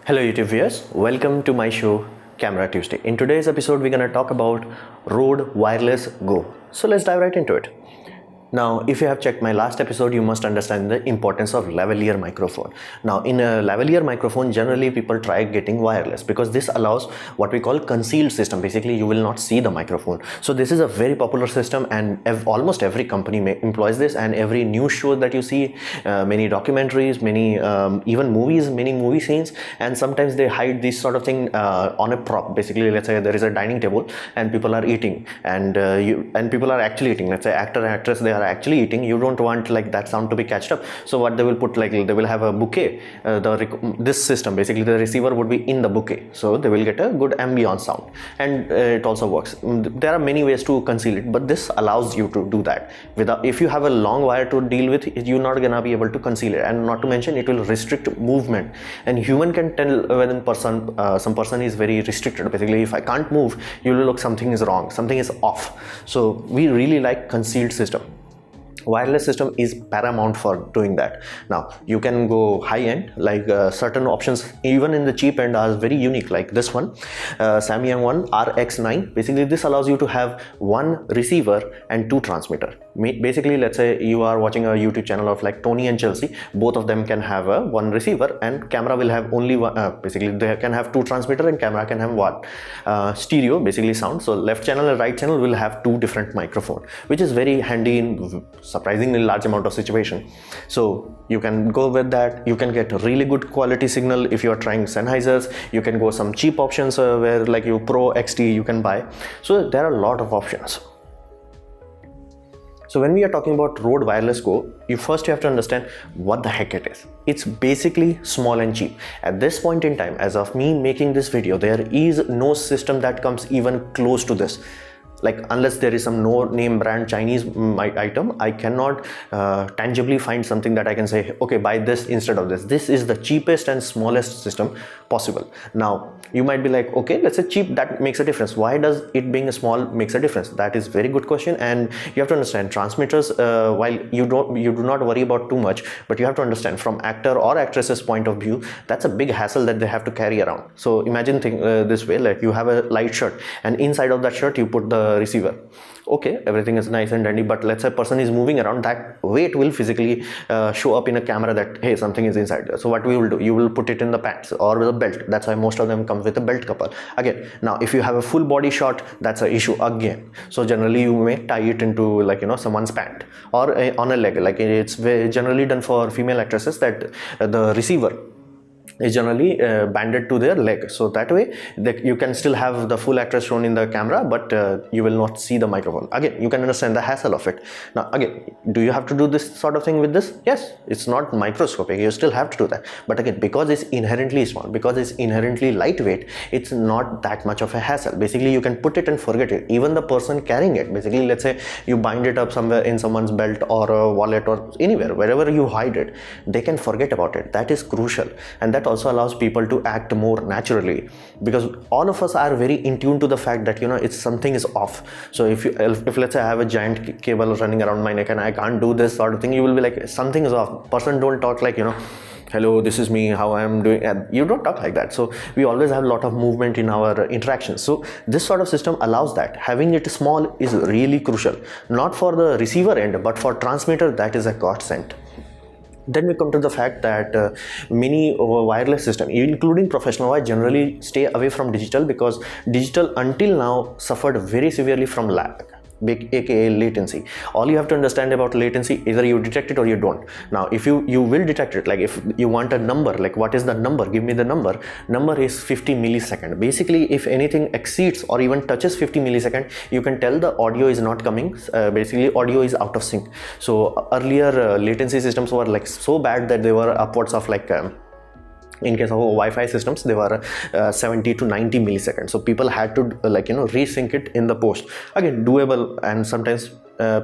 Hello YouTube viewers, welcome to my show Camera Tuesday. In today's episode we're going to talk about Rode Wireless Go. So let's dive right into it. Now, if you have checked my last episode, you must understand the importance of lavalier microphone. Now, in a lavalier microphone, generally people try getting wireless because this allows what we call concealed system. Basically, you will not see the microphone. So this is a very popular system, and almost every company employs this, and every news show that you see, many documentaries, many even movies, many movie scenes, and sometimes they hide this sort of thing on a prop. Basically, let's say there is a dining table and people are eating, and people are actually eating. Let's say actor and actress, they are actually eating. You don't want like that sound to be catched up, so what they will put, like they will have a bouquet. This system, basically the receiver would be in the bouquet, so they will get a good ambient sound, and it also works. There are many ways to conceal it, but this allows you to do that without. If you have a long wire to deal with, you're not gonna be able to conceal it, and not to mention it will restrict movement, and human can tell when some person is very restricted. Basically, if I can't move, you will look something is wrong, something is off. So we really like concealed system. Wireless system is paramount for doing that. Now you can go high end, like certain options even in the cheap end are very unique, like this one, Samyang one RX9. Basically this allows you to have one receiver and two transmitter. Basically, let's say you are watching a YouTube channel of like Tony and Chelsea, both of them can have one receiver, and camera will have only one. Basically they can have two transmitter and camera can have one stereo, basically sound. So left channel and right channel will have two different microphone, which is very handy in surprisingly large amount of situation. So you can go with that. You can get a really good quality signal if you are trying Sennheisers. You can go some cheap options where like you Pro XT you can buy. So there are a lot of options. So when we are talking about Rode Wireless Go, you have to understand what the heck it is. It's basically small and cheap. At this point in time, as of me making this video, there is no system that comes even close to this. Like, unless there is some no name brand Chinese item, I cannot tangibly find something that I can say, okay, buy this instead of this. This is the cheapest and smallest system possible. Now you might be like, okay, let's say cheap, that makes a difference. Why does it being a small makes a difference? That is very good question, and you have to understand transmitters, while you do not worry about too much, but you have to understand from actor or actress's point of view, that's a big hassle that they have to carry around. So imagine this way, like you have a light shirt, and inside of that shirt you put the receiver. Okay, everything is nice and dandy, but let's say a person is moving around, that weight will physically show up in a camera that hey, something is inside there. So what we will do, you will put it in the pants or with a belt. That's why most of them come with a belt couple. Again, now if you have a full body shot, that's an issue again. So generally you may tie it into, like, you know, someone's pant or on a leg. Like it's generally done for female actresses, that the receiver is generally banded to their leg, so that way you can still have the full actress shown in the camera, but you will not see the microphone. Again, you can understand the hassle of it. Now again, do you have to do this sort of thing with this? Yes, it's not microscopic, you still have to do that, but again, because it's inherently small, because it's inherently lightweight, it's not that much of a hassle. Basically you can put it and forget it. Even the person carrying it, basically let's say you bind it up somewhere in someone's belt or a wallet or anywhere, wherever you hide it, they can forget about it. That is crucial, and that also allows people to act more naturally, because all of us are very in tune to the fact that, you know, it's something is off. So if let's say I have a giant cable running around my neck and I can't do this sort of thing, you will be like, something is off. Person don't talk like, you know, hello, this is me, how I am doing. And you don't talk like that. So we always have a lot of movement in our interactions. So this sort of system allows that. Having it small is really crucial, not for the receiver end, but for transmitter, that is a godsend. Then we come to the fact that many wireless system, including professional wire, generally stay away from digital, because digital until now suffered very severely from lag, aka latency. All you have to understand about latency, either you detect it or you don't. Now if you will detect it, like if you want a number, like what is the number, give me the number is 50 millisecond. Basically if anything exceeds or even touches 50 millisecond, you can tell the audio is not coming. Basically audio is out of sync. So earlier latency systems were like so bad that they were upwards of like in case of Wi-Fi systems, they were 70 to 90 milliseconds. So people had to resync it in the post. Again, doable, and sometimes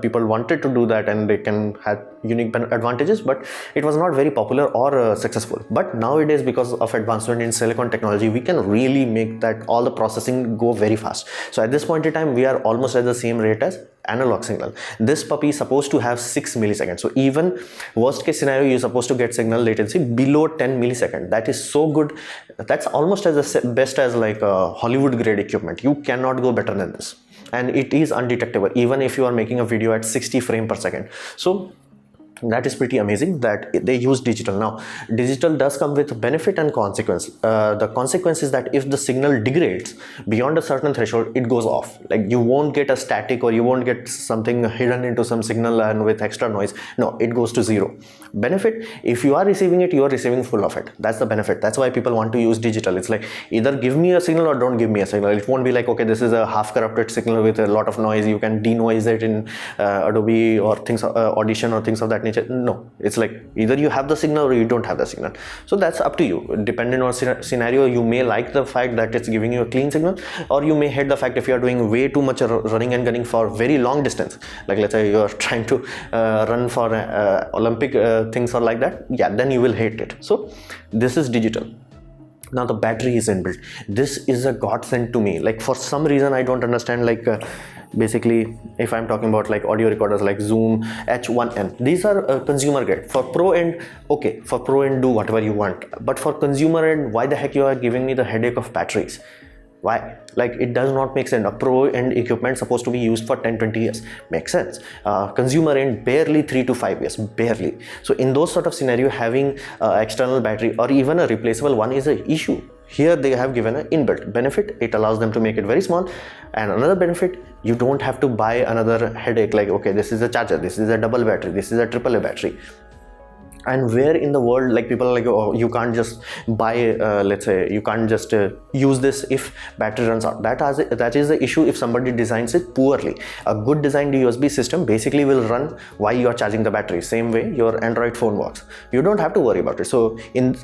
people wanted to do that and they can have unique advantages, but it was not very popular or successful. But nowadays, because of advancement in silicon technology, we can really make that all the processing go very fast. So at this point in time, we are almost at the same rate as analog signal. This puppy is supposed to have 6 milliseconds. So even worst case scenario, you're supposed to get signal latency below 10 milliseconds. That is so good. That's almost as the best as like a Hollywood grade equipment. You cannot go better than this. And it is undetectable even if you are making a video at 60 frames per second. So that is pretty amazing that they use digital. Now digital does come with benefit and consequence. The consequence is that if the signal degrades beyond a certain threshold, it goes off. Like you won't get a static, or you won't get something hidden into some signal and with extra noise. No, it goes to zero. Benefit, if you are receiving it, you are receiving full of it. That's the benefit. That's why people want to use digital. It's like either give me a signal or don't give me a signal. It won't be like, okay, this is a half corrupted signal with a lot of noise, you can denoise it in Adobe or things, Audition or things of that nature. No, it's like either you have the signal or you don't have the signal. So that's up to you. Depending on scenario, you may like the fact that it's giving you a clean signal, or you may hate the fact if you are doing way too much running and gunning for very long distance. Like let's say you are trying to run for Olympic things or like that. Yeah, then you will hate it. So this is digital. Now the battery is inbuilt. This is a godsend to me. Like for some reason I don't understand, like basically if I'm talking about like audio recorders like Zoom H1N, these are consumer grade. For pro end, okay, for pro end do whatever you want, but for consumer end, why the heck you are giving me the headache of batteries? Why? Like it does not make sense. A pro end equipment supposed to be used for 10-20 years. Makes sense. Consumer end barely 3 to 5 years, barely. So in those sort of scenario, having external battery or even a replaceable one is an issue. Here they have given an inbuilt benefit. It allows them to make it very small. And another benefit, you don't have to buy another headache like, okay, this is a charger, this is a double battery, this is a AAA battery. And where in the world, like people are like, oh, you can't just buy, let's say, you can't just use this if battery runs out. That is the issue if somebody designs it poorly. A good designed USB system basically will run while you are charging the battery. Same way your Android phone works. You don't have to worry about it. So in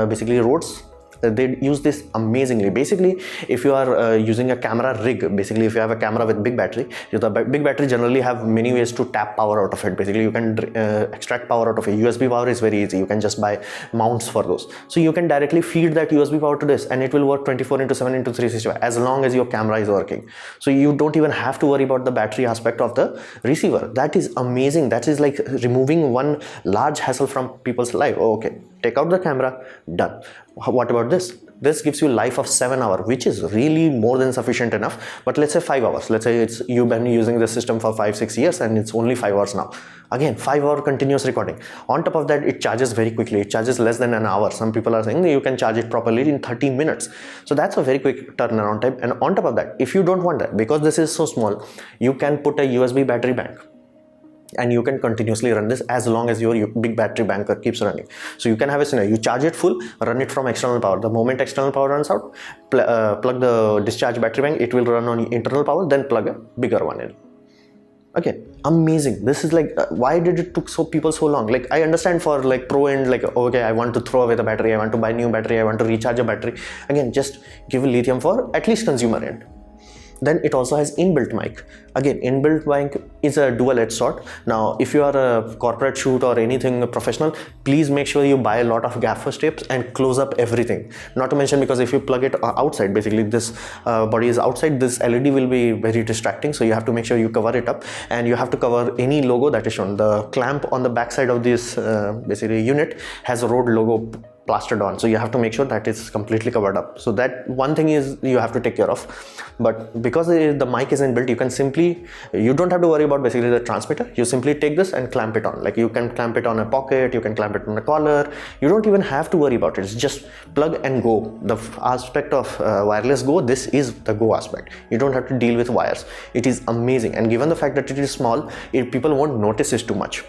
basically Rhodes, they use this amazingly. Basically, if you are using a camera rig, basically if you have a camera with big battery, the big battery generally have many ways to tap power out of it. Basically you can extract power out of it. USB power is very easy. You can just buy mounts for those. So you can directly feed that USB power to this and it will work 24/7/365 as long as your camera is working. So you don't even have to worry about the battery aspect of the receiver. That is amazing. That is like removing one large hassle from people's life. Oh, okay, take out the camera, done. What about this? This gives you life of 7 hours, which is really more than sufficient enough. But let's say 5 hours. Let's say you've been using the system for 5-6 years and it's only 5 hours now. Again, 5-hour continuous recording. On top of that, it charges very quickly. It charges less than an hour. Some people are saying you can charge it properly in 30 minutes. So that's a very quick turnaround time. And on top of that, if you don't want that, because this is so small, you can put a USB battery bank. And you can continuously run this as long as your big battery banker keeps running. So you can have a scenario, you charge it full, run it from external power. The moment external power runs out, plug the discharge battery bank, it will run on internal power, then plug a bigger one in. Okay, amazing. This is like, why did it took people so long? Like I understand for like pro end, like, okay, I want to throw away the battery, I want to buy new battery, I want to recharge a battery. Again, just give lithium for at least consumer end. Then it also has inbuilt mic. Again, inbuilt mic is a dual-edged sword. Now, if you are a corporate shoot or anything professional, please make sure you buy a lot of gaffer strips and close up everything. Not to mention, because if you plug it outside, basically this body is outside, this LED will be very distracting. So you have to make sure you cover it up, and you have to cover any logo that is shown. The clamp on the back side of this basically unit has a Rode logo plastered on, so you have to make sure that it's completely covered up. So that one thing is you have to take care of. But because the mic is inbuilt, you can simply, you don't have to worry about basically the transmitter. You simply take this and clamp it on. Like you can clamp it on a pocket, you can clamp it on a collar. You don't even have to worry about it. It's just plug and go. The aspect of wireless go, this is the go aspect. You don't have to deal with wires. It is amazing, and given the fact that it is small, people won't notice this too much.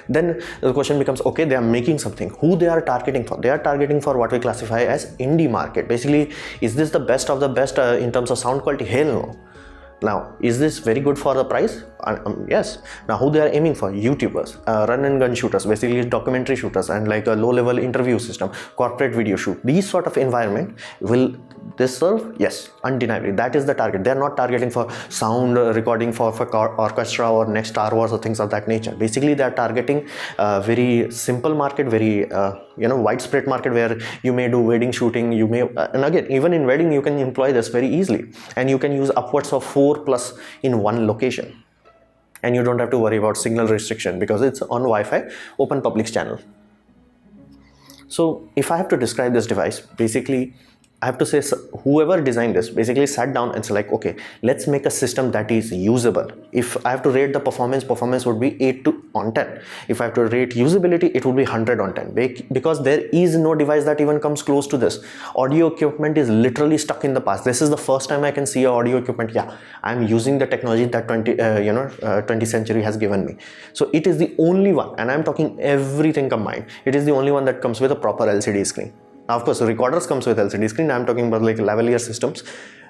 Then the question becomes, okay, they are making something. Who they are targeting for? They are targeting for what we classify as indie market. Basically, is this the best of the best in terms of sound quality? Hell no. Now, is this very good for the price? Yes. Now, who they are aiming for? YouTubers, run and gun shooters, basically documentary shooters, and like a low-level interview system, corporate video shoot. These sort of environment will this serve? Yes, undeniably. That is the target. They are not targeting for sound recording for orchestra or next Star Wars or things of that nature. Basically, they are targeting a very simple market, very widespread market where you may do wedding shooting. You may, and again, even in wedding, you can employ this very easily, and you can use upwards of 4+ in one location. And you don't have to worry about signal restriction because it's on Wi-Fi, open public channel. So if I have to describe this device, basically, I have to say whoever designed this basically sat down and said like, okay, let's make a system that is usable. If I have to rate the performance would be 8 on 10. If I have to rate usability, it would be 100 on 10 because there is no device that even comes close to this. Audio equipment is literally stuck in the past. This is the first time I can see audio equipment. Yeah, I'm using the technology that 20th century has given me. So it is the only one, and I'm talking everything combined. It is the only one that comes with a proper LCD screen. Now, of course, recorders comes with LCD screen. I'm talking about like lavalier systems.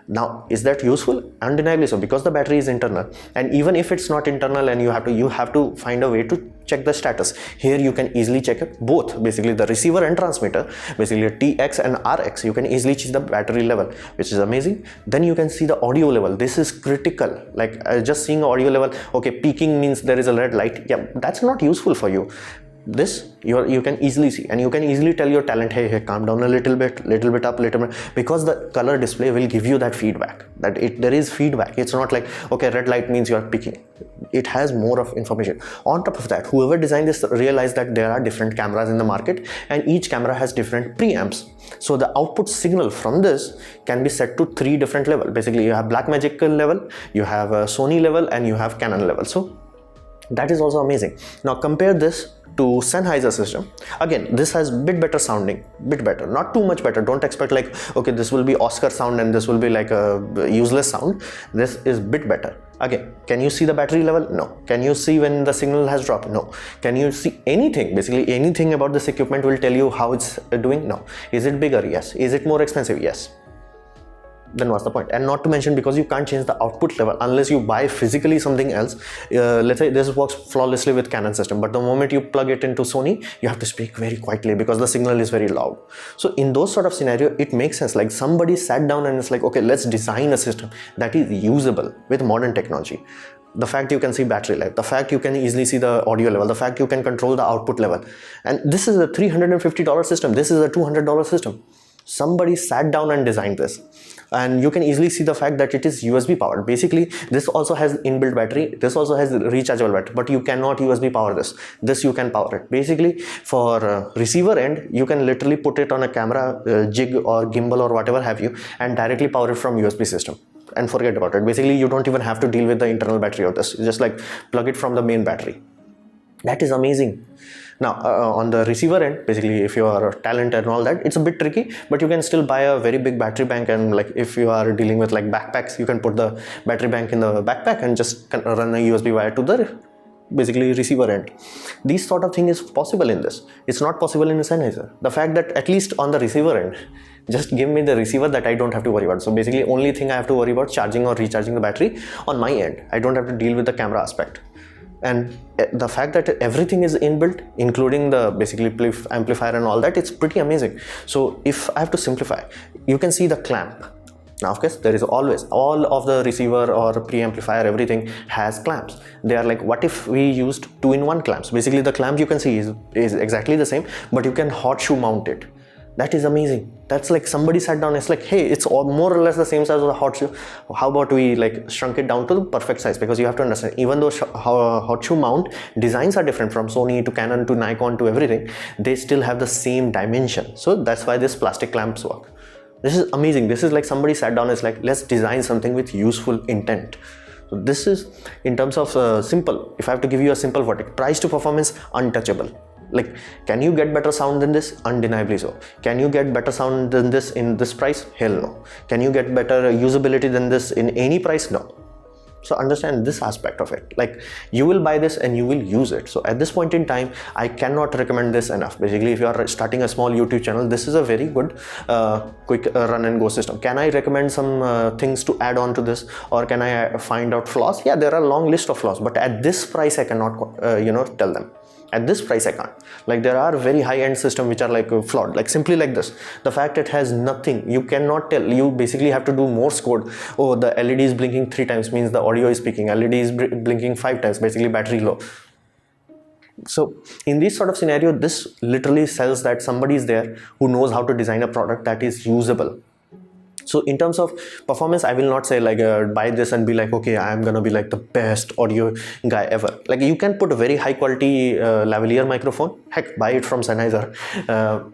Now, is that useful? Undeniably so, because the battery is internal, and even if it's not internal and you have to find a way to check the status. Here you can easily check it both, basically the receiver and transmitter, basically TX and RX. You can easily see the battery level, which is amazing. Then you can see the audio level. This is critical. Like just seeing audio level, okay, peaking means there is a red light. Yeah, that's not useful for you. This you can easily see, and you can easily tell your talent, hey, calm down a little bit up, little bit, because the color display will give you that feedback, that there is feedback. It's not like, okay, red light means you are peaking. It has more of information. On top of that, whoever designed this realized that there are different cameras in the market, and each camera has different preamps. So the output signal from this can be set to 3 different levels. Basically, you have Blackmagic level, you have a Sony level, and you have Canon level. So that is also amazing. Now compare this to Sennheiser system. Again, this has bit better sounding, bit better, not too much better. Don't expect like, okay, this will be Oscar sound and this will be like a useless sound. This is bit better. Again, can you see the battery level? No. Can you see when the signal has dropped? No. Can you see anything? Basically anything about this equipment will tell you how it's doing? No. Is it bigger? Yes. Is it more expensive? Yes. Then what's the point? And not to mention, because you can't change the output level unless you buy physically something else. Let's say this works flawlessly with Canon system, but the moment you plug it into Sony, you have to speak very quietly because the signal is very loud. So in those sort of scenario, it makes sense. Like somebody sat down and it's like, okay, let's design a system that is usable with modern technology. The fact you can see battery life, the fact you can easily see the audio level, the fact you can control the output level. And this is a $350 system. This is a $200 system. Somebody sat down and designed this. And you can easily see the fact that it is USB powered. Basically, this also has inbuilt battery. This also has rechargeable battery, but you cannot USB power this. This you can power it. Basically, for receiver end, you can literally put it on a camera jig or gimbal or whatever have you, and directly power it from USB system. And forget about it. Basically, you don't even have to deal with the internal battery of this. You just like plug it from the main battery. That is amazing. Now, on the receiver end, basically, if you are a talent and all that, it's a bit tricky, but you can still buy a very big battery bank. And like if you are dealing with like backpacks, you can put the battery bank in the backpack and just run a USB wire to the basically receiver end. These sort of thing is possible in this. It's not possible in Sennheiser. The fact that at least on the receiver end, just give me the receiver that I don't have to worry about. So basically, only thing I have to worry about charging or recharging the battery on my end. I don't have to deal with the camera aspect. And the fact that everything is inbuilt, including the basically amplifier and all that, it's pretty amazing. So if I have to simplify, you can see the clamp. Now, of course, there is always, all of the receiver or preamplifier, everything has clamps. They are like, what if we used 2-in-1 clamps? Basically, the clamp you can see is exactly the same, but you can hot shoe mount it. That is amazing. That's like somebody sat down, it's like, hey, it's all more or less the same size as a hot shoe. How about we like shrunk it down to the perfect size? Because you have to understand, even though hot shoe mount designs are different from Sony to Canon to Nikon to everything, they still have the same dimension. So that's why this plastic clamps work. This is amazing. This is like somebody sat down and it's like, let's design something with useful intent. So this is in terms of simple. If I have to give you a simple verdict, price to performance, untouchable. Like, can you get better sound than this? Undeniably so. Can you get better sound than this in this price? Hell no. Can you get better usability than this in any price? No. So understand this aspect of it. Like, you will buy this and you will use it. So at this point in time, I cannot recommend this enough. Basically, if you are starting a small YouTube channel, this is a very good quick run and go system. Can I recommend some things to add on to this, or can I find out flaws? Yeah, there are a long list of flaws, but at this price I cannot tell them. At this price I can't. Like, there are very high-end systems which are like flawed, like simply like this. The fact it has nothing, you cannot tell. You basically have to do Morse code. Oh, the LED is blinking 3 times, means the audio is speaking. LED is blinking 5 times, basically battery low. So in this sort of scenario, this literally sells that somebody is there who knows how to design a product that is usable. So in terms of performance, I will not say like buy this and be like, okay, I'm gonna be like the best audio guy ever. Like, you can put a very high quality lavalier microphone, heck, buy it from Sennheiser,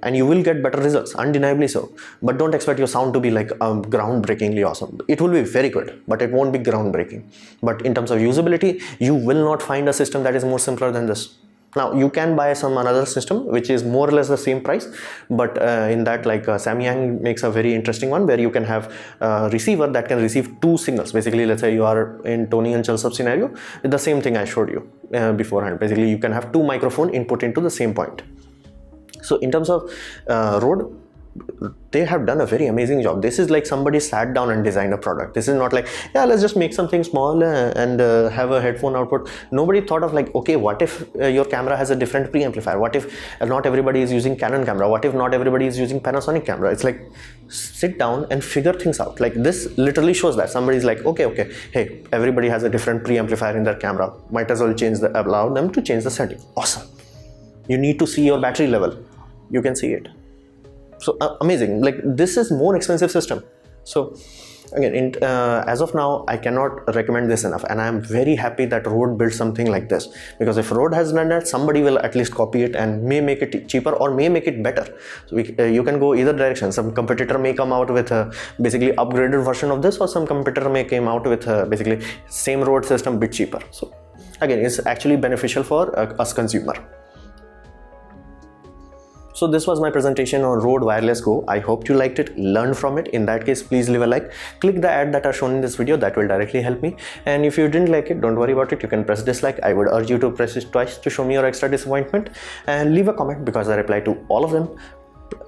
and you will get better results, undeniably so. But don't expect your sound to be like groundbreakingly awesome. It will be very good, but it won't be groundbreaking. But in terms of usability, you will not find a system that is more simpler than this. Now, you can buy some another system which is more or less the same price, but in that, like Samyang makes a very interesting one where you can have a receiver that can receive 2 signals. Basically, let's say you are in Tony and Chalsab scenario, the same thing I showed you beforehand. Basically, you can have 2 microphone input into the same point. So in terms of Røde, they have done a very amazing job. This is like somebody sat down and designed a product. This is not like, yeah, let's just make something small and have a headphone output. Nobody thought of like, okay, what if your camera has a different preamplifier? What if not everybody is using Canon camera? What if not everybody is using Panasonic camera? It's like, sit down and figure things out. Like, this literally shows that somebody's like, okay, hey, everybody has a different preamplifier in their camera. Might as well allow them to change the setting. Awesome. You need to see your battery level. You can see it. So amazing. Like, this is more expensive system. So again, as of now, I cannot recommend this enough, and I am very happy that Røde built something like this, because if Røde has done that, somebody will at least copy it and may make it cheaper or may make it better. So you can go either direction. Some competitor may come out with a basically upgraded version of this, or some competitor may come out with basically same Røde system bit cheaper. So again, it's actually beneficial for us consumer. So this was my presentation on Røde Wireless Go. I hope you liked it, learned from it. In that case, please leave a like. Click the ad that are shown in this video. That will directly help me. And if you didn't like it, don't worry about it. You can press dislike. I would urge you to press it twice to show me your extra disappointment. And leave a comment because I reply to all of them.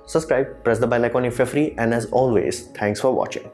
Subscribe, press the bell icon if you're free. And as always, thanks for watching.